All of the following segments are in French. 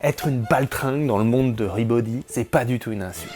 Être une baltringue dans le monde de Ribody, c'est pas du tout une insulte.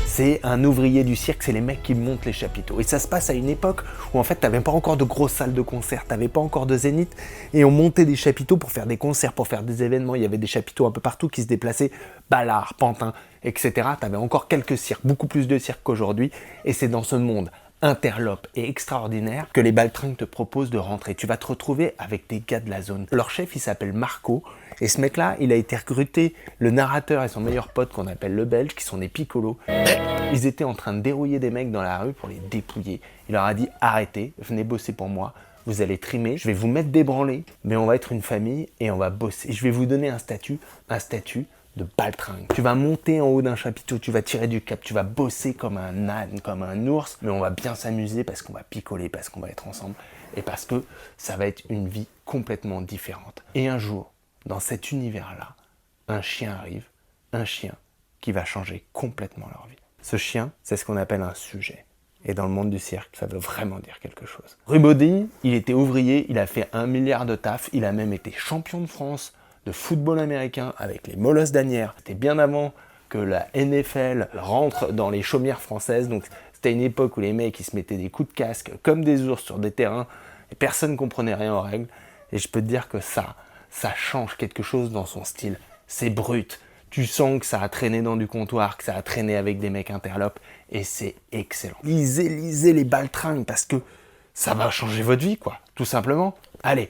C'est un ouvrier du cirque, c'est les mecs qui montent les chapiteaux. Et ça se passe à une époque où en fait t'avais pas encore de grosses salles de concert, t'avais pas encore de zénith, et on montait des chapiteaux pour faire des concerts, pour faire des événements. Il y avait des chapiteaux un peu partout qui se déplaçaient, Ballard, Pantin, etc. T'avais encore quelques cirques, beaucoup plus de cirques qu'aujourd'hui, et c'est dans ce monde interlope et extraordinaire que les baltringues te proposent de rentrer. Tu vas te retrouver avec des gars de la zone. Leur chef, il s'appelle Marco, et ce mec-là, il a été recruté, le narrateur et son meilleur pote qu'on appelle le Belge, qui sont des picolos. Ils étaient en train de dérouiller des mecs dans la rue pour les dépouiller. Il leur a dit « Arrêtez, venez bosser pour moi, vous allez trimer, je vais vous mettre des branlés, mais on va être une famille et on va bosser. Je vais vous donner un statut de baltringue. Tu vas monter en haut d'un chapiteau, tu vas tirer du cap, tu vas bosser comme un âne, comme un ours, mais on va bien s'amuser parce qu'on va picoler, parce qu'on va être ensemble et parce que ça va être une vie complètement différente. » Et un jour, dans cet univers-là, un chien arrive, un chien qui va changer complètement leur vie. Ce chien, c'est ce qu'on appelle un sujet. Et dans le monde du cirque, ça veut vraiment dire quelque chose. Ribody, il était ouvrier, il a fait 1 milliard de taf, il a même été champion de France de football américain avec les Molosses d'Asnières. C'était bien avant que la NFL rentre dans les chaumières françaises, donc c'était une époque où les mecs ils se mettaient des coups de casque comme des ours sur des terrains et personne ne comprenait rien aux règles. Et je peux te dire que ça change quelque chose dans son style. C'est brut. Tu sens que ça a traîné dans du comptoir, que ça a traîné avec des mecs interlopes, et c'est excellent. Lisez les baltringues, parce que ça va changer votre vie, quoi, tout simplement. Allez,